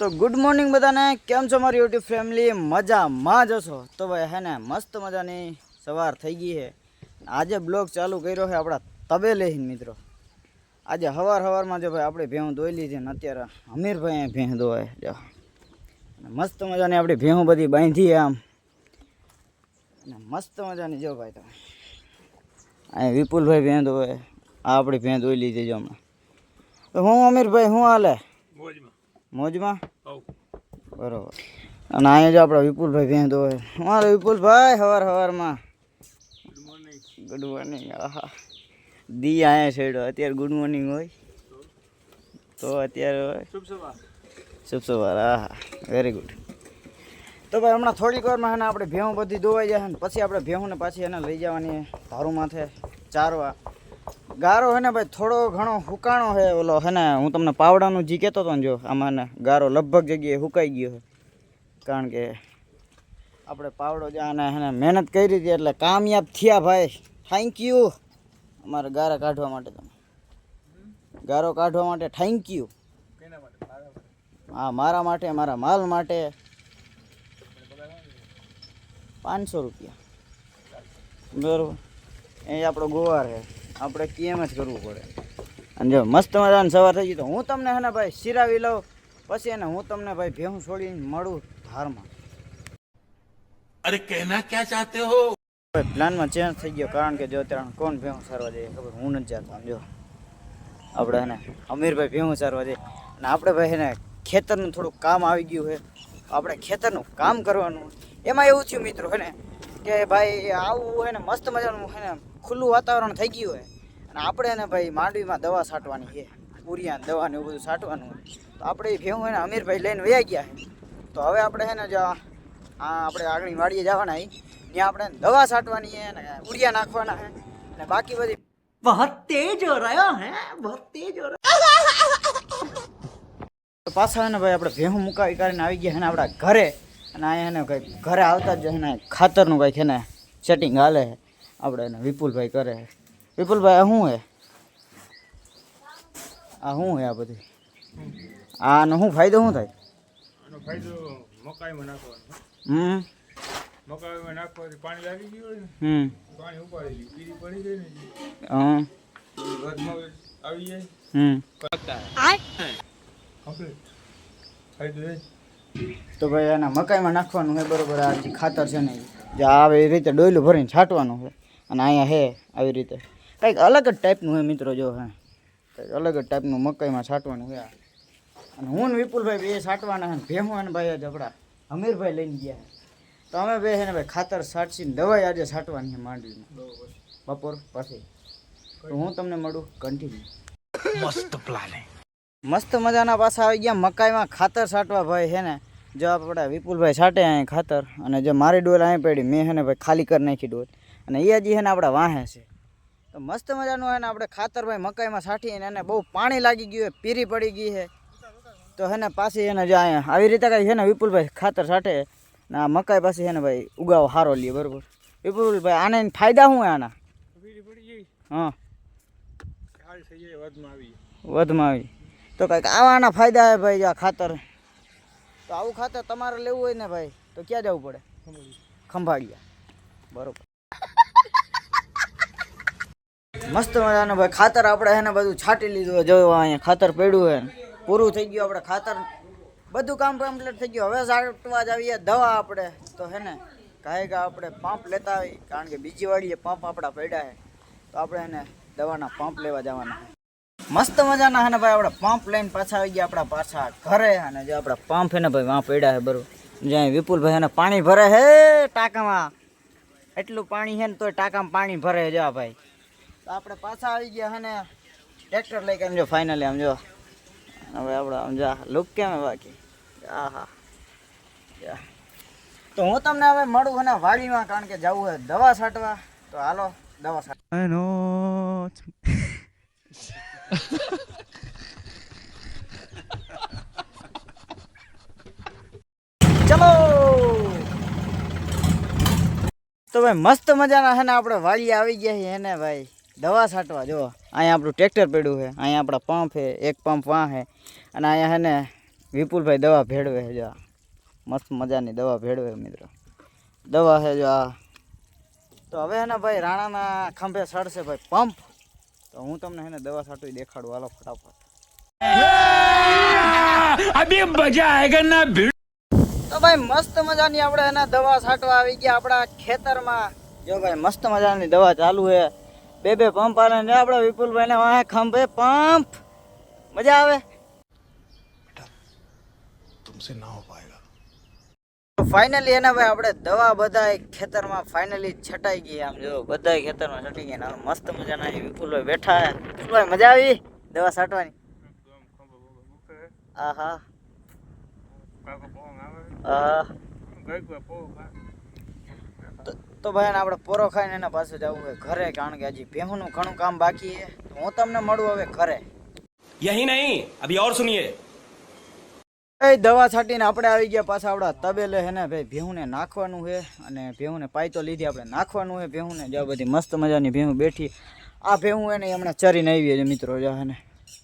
तो good morning बधाने केम छो मारी यूट्यूब फैमिली मजामां ज छो। तो भाई है ने मस्त मजानी सवार थई गई है। आज ब्लॉग चालू कर्यो है अपना तबेले मित्रों। आज हवार हवार में जो भाई अपनी भेहूँ धोई लीधी ने अत्यारे अमीर भाई भेह धोए जो मस्त मजानी अपनी भेहूँ बधी बांधी है आम मस्त मजानी जो भाई तमे अँ विपुल भाई भेह धोए आ अपनी भेह धोई लीधी जो हमें। तो हूँ अमीर भाई हूँ हाले मौज में बराबर અને અહીંયા જો આપણા વિપુલભાઈ ભેં ધોવે અમારે વિપુલભાઈ હવાર હવારમાં ગુડ મોર્નિંગ આહા દી અહીંયા છેડો અત્યારે ગુડ મોર્નિંગ હોય તો અત્યારે હોય શુભ સવાર આહા વેરી ગુડ। તો ભાઈ હમણાં થોડીક વારમાં એને આપણે ભેહું બધી ધોવાઈ જાય ને પછી આપણે ભેહુંને પાછી એને લઈ જવાની ધારું માથે ચારવા। ગારો है भाई थोड़ो घणो हुकाणो है ओलो है हूँ तमने पावड़ानु जी कहतो तो जो आमां गारो लगभग जगह हुकाई गयो है कारण के अपने पावड़ो जाने है मेहनत करी थी एटले कामयाब थिया भाई। थैंक यू अमारे गारा काढवा माटे तमे गारो काढवा माटे थैंक यू। हाँ मारा माटे मारा माल माटे 500 रुपया बराबर। ये आपणो गोवार है આપણે કેમ જ કરવું પડે। અને જો મસ્ત મજાની સવાર થઈ ગઈ તો હું તમને હે ને ભાઈ સિરાવી લઉં પછી એને હું તમને ભાઈ ભેહું છોડીને મળું ધારમાં। અરે કહેના ક્યા ચાહતે હો ભાઈ પ્લાનમાં ચેન્જ થઈ ગયો કારણ કે જો અત્યારે કોણ ભેહું સારવા જાય ખબર હું નથી જાતો। જો આપણે હે ને અમીરભાઈ ભેહું સારવા જાય અને આપણે ભાઈ હે ને ખેતરનું થોડુંક કામ આવી ગયું છે આપણે ખેતરનું કામ કરવાનું। એમાં એવું થયું મિત્રો હે ને કે ભાઈ આવું હે ને મસ્ત મજાનું હે ને ખુલ્લું વાતાવરણ થઈ ગયું હોય અને આપણે એને ભાઈ માંડવીમાં દવા છાંટવાની છે પૂરિયા દવા ને એવું બધું છાંટવાનું હોય તો આપણે એ ભેહું એને અમીરભાઈ લઈને વયા ગયા છે। તો હવે આપણે છે ને જો આપણે આગળ વાડીએ જવાના ત્યાં આપણે દવા છાંટવાની છે ને પૂરિયા નાખવાના છે અને બાકી બધી बहुत तेज हो रहा है बहुत तेज हो रहा પાછા ને ભાઈ આપણે ભેહું મુકાવી કરીને આવી ગયા છે ને આપણા ઘરે અને અહીંયા ને કંઈક ઘરે આવતા જ ને ખાતરનું કંઈક છે ને સેટિંગ હાલે છે આપણે એને વિપુલભાઈ કરે। વિપુલભાઈ આ શું હે આ શું હે આ બધી આનો શું ફાયદો શું થાય? આનો ફાયદો મકાઈમાં નાખવાનો મકાઈમાં નાખવાથી પાણી લાગી ગયું હોય ને પાણી ઉપાડી લી પીરી પડી ગઈ ને હા વધમાં આવી જાય કમ્પ્લીટ ફાયદો એ તો ભાઈ એના મકાઈમાં નાખવાનું છે બરોબર। આ જે ખાતર છે ને જે આવી રીતે ડોયલું ભરીને છાંટવાનું છે અને અહીંયા હે આવી રીતે કંઈક અલગ જ ટાઈપનું હોય મિત્રો જો હે કંઈક અલગ જ ટાઈપનું મકાઈમાં છાંટવાનું છે અને હું ને વિપુલભાઈ બે છાંટવાના છે ભેહું અને ભાઈ જ આપણા અમીરભાઈ લઈને ગયા છે તો અમે બે છે ને ભાઈ ખાતર છાંટસીને દવાઈ આજે છાંટવાની છે માંડવીમાં બપોર પછી। તો હું તમને મળું કન્ટિન્યુ। મસ્ત પ્લાન હે મસ્ત મજાના પાછા આવી ગયા મકાઈમાં ખાતર છાંટવા ભાઈ છે ને જો આપણે વિપુલભાઈ છાંટે અહીં ખાતર અને જો મારી ડોલ અહીં પડી મેં છે ને ભાઈ ખાલી કરી નાખી ડોલ અને એ હજી છે ને આપણા વાહે છે તો મસ્ત મજાનું છે ને આપણે ખાતર ભાઈ મકાઈમાં છાંટીને એને બહુ પાણી લાગી ગયું છે પીરી પડી ગઈ છે તો છે ને પાછી એને જો અહીંયા આવી રીતે કાંઈ છે ને વિપુલભાઈ ખાતર છાંટે ને આ મકાઈ પાછી છે ને ભાઈ ઉગાવો સારો લે બરાબર। વિપુલભાઈ આને ફાયદા શું આના? પીરી પડી ગઈ હા સારી થઈ જાય વધમાં આવી વધમાં આવી તો કંઈક આવાના ફાયદા છે ભાઈ આ ખાતર। તો આવું ખાતર તમારે લેવું હોય ને ભાઈ તો ક્યાં જવું પડે? ખંભાળિયા બરોબર। મસ્ત મજાનું ભાઈ ખાતર આપણે એને બધું છાંટી લીધું જો અહીંયા ખાતર પડ્યું હોય પૂરું થઈ ગયું આપણે ખાતર બધું કામ કમ્પ્લીટ થઈ ગયું। હવે છાંટવા જ આવીએ દવા આપણે તો હે ને કાંઈક આપણે પંપ લેતા આવી કારણ કે બીજી વાડીએ પંપ આપણા પડ્યા છે તો આપણે એને દવાના પંપ લેવા જવાના છે। મસ્ત મજાના હે ને ભાઈ આપણે પંપ લઈને પાછા આવી ગયા આપણા પાછા ઘરે અને જો આપણા પંપ હે ને ભાઈ વાં પડ્યા છે બરોબર જ્યાં વિપુલભાઈ એને પાણી ભરે હે ટાંકામાં એટલું પાણી છે ને તોય ટાંકામાં પાણી ભરે જો ભાઈ। તો આપણે પાછા આવી ગયા હે ને ટ્રેક્ટર લઈ કે આમ જો ફાઇનલી આમ જો હવે આપણે આમ જા લુક કેમ બાકી આહા તો હું તમને હવે મળું હે ને વાડીમાં કારણ કે જવું હોય દવા છાંટવા તો હાલો દવા છાંટ ચલો તો ભાઈ મસ્ત મજાના છે ને આપણે વાડીએ આવી ગયા છીએ એને ભાઈ દવા છાંટવા। જો અહીંયા આપણું ટ્રેક્ટર પડ્યું છે અહીંયા આપણા પંપ છે એક પંપ વાં છે અને અહીંયા છે ને વિપુલભાઈ દવા ભેળવે છે જો આ. મસ્ત મજાની દવા ભેળવે મિત્રો. દવા છે જો આ. તો હવે હે ને ભાઈ રાણાના ખંભે સડશે ભાઈ પંપ. તો હું તમને હે ને દવા છાંટવી દેખાડું. હાલો ફટાફટ. अभी मजा आएगा ना भिड़. તો ભાઈ મસ્ત મજાની આપણે એના દવા છાંટવા આવી ગયા આપણા ખેતરમાં. જો ભાઈ મસ્ત મજાની દવા ચાલુ છે. બે પંપ આલે ને આપણા વિપુલભાઈને વાહે ખંભે પંપ. મજા આવે. तुमसे ना हो पाएगा. ફાઇનલી એના ભાઈ આપણે દવા બધાય ખેતરમાં ફાઇનલી છટાઈ ગઈ. આમ જો બધાય ખેતરમાં છટી ગઈ. ને મસ્ત મજાના વિપુલભાઈ બેઠા છે. વિપુલભાઈ મજા આવી દવા છાંટવાની? આહા તો ભાઈ આપણે પોરો ખાઈને એના પાસે જવું હોય ઘરે, કારણ કે હજી ભેહુંનું ઘણું કામ બાકી છે. તો હું તમને મળું હવે ઘરે. यही नहीं अभी और सुनिए. એ દવા છાંટીને આપણે આવી ગયા પાછા આપણા તબેલે. હે ને ભાઈ ભેહુંને નાખવાનું છે અને ભેહુંને પાયતો લીધી આપણે નાખવાનું છે ભેહુંને. જો બધી મસ્ત મજાની ભેહું બેઠી. આ ભેહું એને હમણાં ચરીને આવી છે મિત્રો. જો હે ને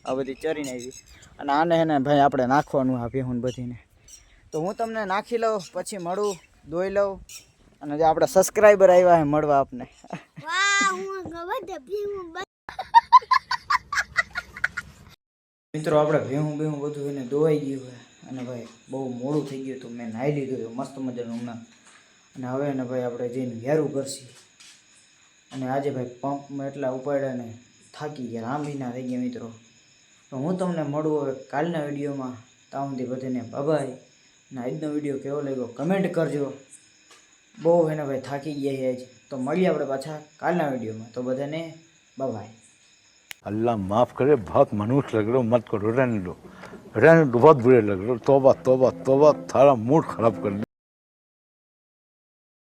આ બધી ચરીને આવી અને આને હે ને ભાઈ આપણે નાખવાનું આ ભેહું બધીને. તો હું તમને નાખી લઉં પછી મળું, દોઈ લઉં. અને જે આપણા સબસ્ક્રાઈબર આવ્યા છે મળવા આપને. મિત્રો આપણે ભેહું બધું એને દોવાઈ ગયું હોય અને ભાઈ બહુ મોડું થઈ ગયું હતું. મેં નાહી લીધું મસ્ત મજાનું હમણાં. અને હવે ને ભાઈ આપણે જઈને વેરું કરશી. અને આજે ભાઈ પંપમાં એટલા ઉપાડ્યા ને થાકી ગયા, લાંબીના થઈ ગયા મિત્રો. તો હું તમને મળું હવે કાલના વિડીયોમાં. ત્યાં સુધી બધાને બાય. અને આજનો વિડીયો કેવો લાગ્યો કમેન્ટ કરજો. બહુ એને ભાઈ થાકી ગયા છે આજ. તો મળીએ આપણે પાછા કાલના વિડીયોમાં. તો બધાને બાય. अल्लाह माफ़ करे, बहुत मनुष्य लग रहे हो, मत करो, रहने दो, बहुत बुरे लग रहे हो. तौबा तौबा तौबा, थारा मूड खराब कर दिया.